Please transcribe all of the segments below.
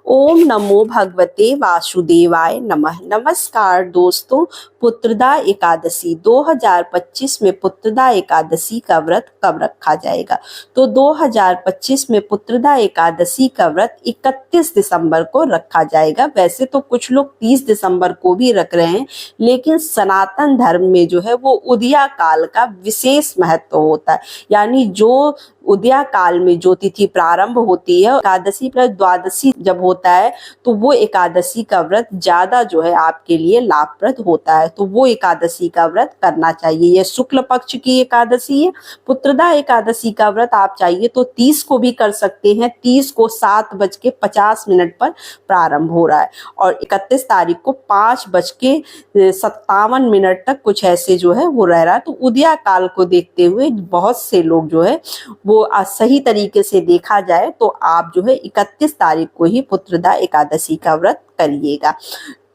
ओम नमो भगवते वासुदेवाय नमः। नमस्कार दोस्तों, पुत्रदा एकादशी 2025 में पुत्रदा एकादशी का व्रत कब रखा जाएगा? तो 2025 में पुत्रदा एकादशी का व्रत 31 दिसंबर को रखा जाएगा। वैसे तो कुछ लोग 30 दिसंबर को भी रख रहे हैं, लेकिन सनातन धर्म में जो है वो उदया काल का विशेष महत्व होता है। यानी जो उदया काल में जो तिथि प्रारंभ होती है, एकादशी प्लस द्वादशी जब होता है तो वो एकादशी का व्रत ज्यादा जो है आपके लिए लाभप्रद होता है। तो वो एकादशी का व्रत करना चाहिए। यह शुक्ल पक्ष की एकादशी है। पुत्रदा एकादशी का व्रत आप चाहिए तो 30 को भी कर सकते हैं। 30 को 7:50 पर प्रारंभ हो रहा है और 31 तारीख को 5:57 तक कुछ ऐसे जो है वो रह रहा है। तो उदया काल को देखते हुए बहुत से लोग जो है वो सही तरीके से देखा जाए तो आप जो है 31 तारीख को ही पुत्रदा एकादशी का व्रत करिएगा।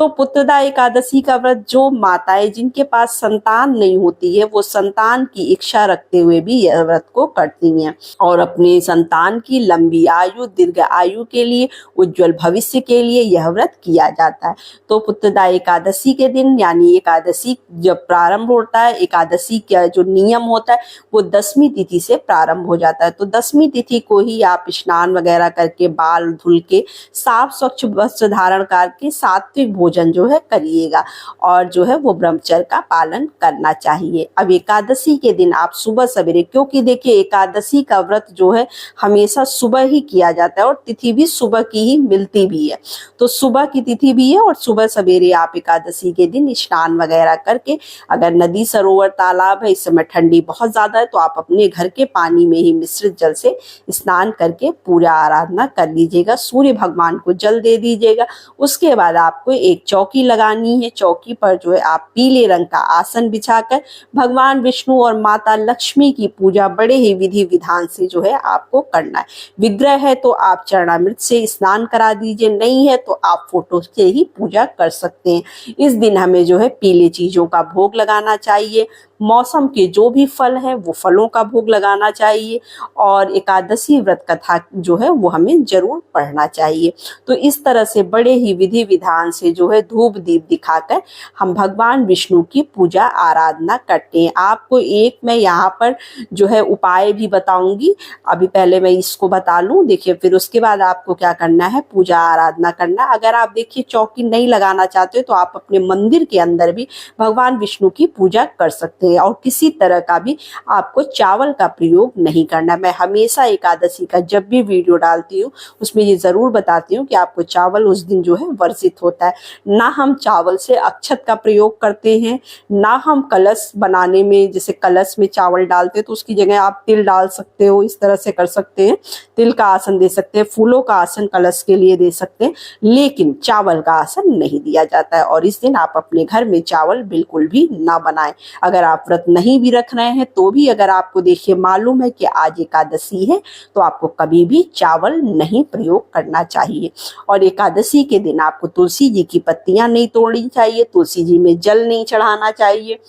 तो पुत्रदा एकादशी का व्रत जो माताएं जिनके पास संतान नहीं होती है, वो संतान की इच्छा रखते हुए भी यह व्रत को करती हैं और अपने संतान की लंबी आयु, दीर्घ आयु के लिए, उज्जवल भविष्य के लिए यह व्रत किया जाता है। तो पुत्रदा एकादशी के दिन यानी एकादशी जब प्रारंभ होता है, एकादशी का जो नियम होता है वो 10वीं तिथि से प्रारंभ हो जाता है। तो 10वीं तिथि को ही आप स्नान वगैरह करके, बाल धुल के, साफ स्वच्छ वस्त्र धारण करके सात्विक भोजन जो है करिएगा और जो है वो ब्रह्मचर्य का पालन करना चाहिए। अब एकादशी के दिन आप सुबह सवेरे, क्योंकि देखिए एकादशी का व्रत जो है हमेशा सुबह ही किया जाता है और तिथि भी सुबह की ही मिलती भी है। तो सुबह की तिथि भी है और सुबह सवेरे आप एकादशी के दिन स्नान वगैरह करके, अगर नदी, सरोवर, तालाब है, इस समय ठंडी बहुत ज्यादा है तो आप अपने घर के पानी में ही मिश्रित जल से स्नान करके पूजा आराधना कर लीजिएगा। सूर्य भगवान को जल दे दीजिएगा। उसके बाद आपको एक चौकी लगानी है। चौकी पर जो है आप पीले रंग का आसन बिछाकर भगवान विष्णु और माता लक्ष्मी की पूजा बड़े ही विधि विधान से जो है आपको करना है। विग्रह है तो आप चरणामृत से स्नान करा दीजिए, नहीं है तो आप फोटो से ही पूजा कर सकते हैं। इस दिन हमें जो है पीले चीजों का भोग लगाना चाहिए। मौसम के जो भी फल हैं वो फलों का भोग लगाना चाहिए और एकादशी व्रत कथा जो है वो हमें जरूर पढ़ना चाहिए। तो इस तरह से बड़े ही विधि विधान से जो है धूप दीप दिखाकर हम भगवान विष्णु की पूजा आराधना करते हैं। आपको एक मैं यहाँ पर जो है उपाय भी बताऊंगी। अभी पहले मैं इसको बता लूं, देखिए, फिर उसके बाद आपको क्या करना है, पूजा आराधना करना। अगर आप देखिए चौकी नहीं लगाना चाहते तो आप अपने मंदिर के अंदर भी भगवान विष्णु की पूजा कर सकते हैं और किसी तरह का भी आपको चावल का प्रयोग नहीं करना। मैं हमेशा एकादशी का जब भी वीडियो डालती हूँ उसमें ये जरूर बताती हूँ कि आपको चावल उस दिन जो है वर्जित होता है। ना हम चावल से अक्षत का प्रयोग करते हैं, ना हम कलश बनाने में, जैसे कलश में चावल डालते हैं तो उसकी जगह आप तिल डाल सकते हो, इस तरह से कर सकते हैं। तिल का आसन दे सकते हैं, फूलों का आसन कलश के लिए दे सकते हैं, लेकिन चावल का आसन नहीं दिया जाता है। और इस दिन आप अपने घर में चावल बिल्कुल भी ना बनाएं। अगर आप व्रत नहीं भी रख रहे हैं तो भी अगर आपको देखिए मालूम है कि आज एकादशी है तो आपको कभी भी चावल नहीं प्रयोग करना चाहिए। और एकादशी के दिन आपको तुलसी जी की पत्तियां नहीं तोड़नी चाहिए, तुलसी जी में जल नहीं चढ़ाना चाहिए,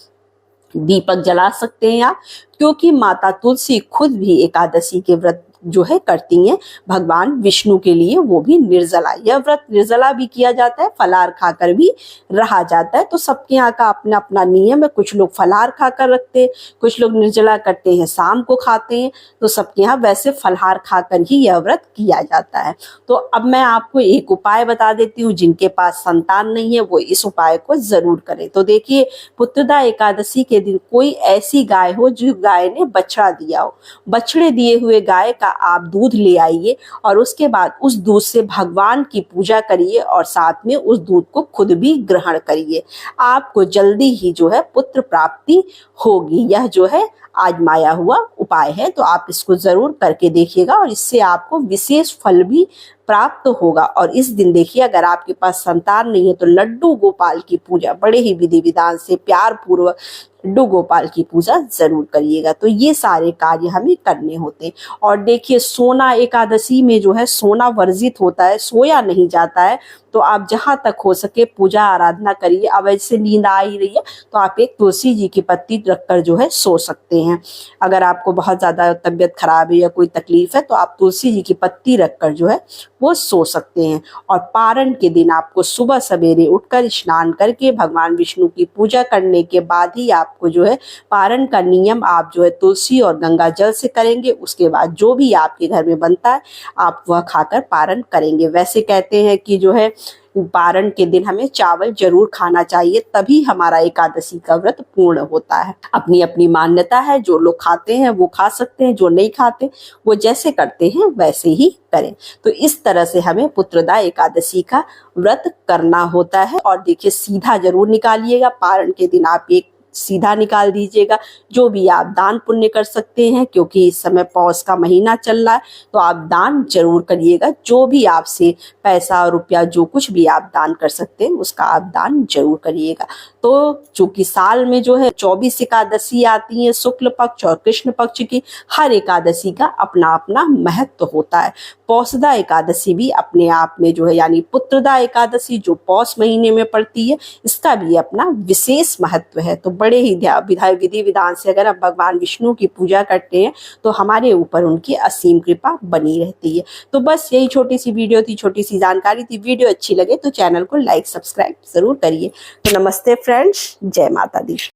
दीपक जला सकते हैं आप, क्योंकि माता तुलसी खुद भी एकादशी के व्रत जो है करती हैं भगवान विष्णु के लिए, वो भी निर्जला। यह व्रत निर्जला भी किया जाता है, फलाहार खाकर भी रहा जाता है। तो सबके यहाँ का अपना अपना नियम है। कुछ लोग फलाहार खाकर रखते हैं, कुछ लोग निर्जला करते हैं, शाम को खाते हैं। तो सबके यहाँ वैसे फलाहार खाकर ही यह व्रत किया जाता है। तो अब मैं आपको एक उपाय बता देती हूँ। जिनके पास संतान नहीं है वो इस उपाय को जरूर करें। तो देखिए, पुत्रदा एकादशी के दिन कोई ऐसी गाय हो जो गाय ने बछड़ा दिया हो, बछड़े दिए हुए गाय का आप दूध ले आइए और उसके बाद उस दूध से भगवान की पूजा करिए और साथ में उस दूध को खुद भी ग्रहण करिए। आपको जल्दी ही जो है पुत्र प्राप्ति होगी। यह जो है आजमाया हुआ उपाय है, तो आप इसको जरूर करके देखिएगा और इससे आपको विशेष फल भी प्राप्त होगा। और इस दिन देखिए, अगर आपके पास संतान नहीं है तो लड्डू गोपाल की पूजा बड़े ही विधि विधान से, प्यार पूर्वक लड्डू गोपाल की पूजा जरूर करिएगा। तो ये सारे कार्य हमें करने होते हैं। और देखिए सोना एकादशी में जो है सोना वर्जित होता है, सोया नहीं जाता है। तो आप जहां तक हो सके पूजा आराधना करिए। अब ऐसे नींद आ ही रही है तो आप एक तुलसी जी की पत्ती रखकर जो है सो सकते हैं। अगर आपको बहुत ज्यादा तबीयत खराब है या कोई तकलीफ है तो आप तुलसी जी की पत्ती रखकर जो है वो सो सकते हैं। और पारण के दिन आपको सुबह सवेरे उठकर स्नान करके भगवान विष्णु की पूजा करने के बाद ही आपको जो है पारण का नियम आप जो है तुलसी और गंगा जल से करेंगे। उसके बाद जो भी आपके घर में बनता है आप वह खाकर पारण करेंगे। वैसे कहते हैं कि जो है पारण के दिन हमें चावल जरूर खाना चाहिए, तभी हमारा एकादशी का व्रत पूर्ण होता है। अपनी अपनी मान्यता है, जो लोग खाते हैं वो खा सकते हैं, जो नहीं खाते वो जैसे करते हैं वैसे ही करें। तो इस तरह से हमें पुत्रदा एकादशी का व्रत करना होता है। और देखिए सीधा जरूर निकालिएगा, पारण के दिन आप एक सीधा निकाल दीजिएगा। जो भी आप दान पुण्य कर सकते हैं, क्योंकि इस समय पौष का महीना चल रहा है, तो आप दान जरूर करिएगा। जो भी आपसे पैसा रुपया जो कुछ भी आप दान कर सकते हैं उसका आप दान जरूर करिएगा। तो चूंकि साल में जो है 24 एकादशी आती है, शुक्ल पक्ष और कृष्ण पक्ष की, हर एकादशी का अपना अपना महत्व होता है। पौषदा एकादशी भी अपने आप में जो है, यानी पुत्रदा एकादशी जो पौष महीने में पड़ती है, इसका भी अपना विशेष महत्व है। तो बड़े ही विधि विधान से अगर हम भगवान विष्णु की पूजा करते हैं तो हमारे ऊपर उनकी असीम कृपा बनी रहती है। तो बस यही छोटी सी वीडियो थी, छोटी सी जानकारी थी। वीडियो अच्छी लगे तो चैनल को लाइक सब्सक्राइब जरूर करिए। तो नमस्ते फ्रेंड्स, जय माता दी।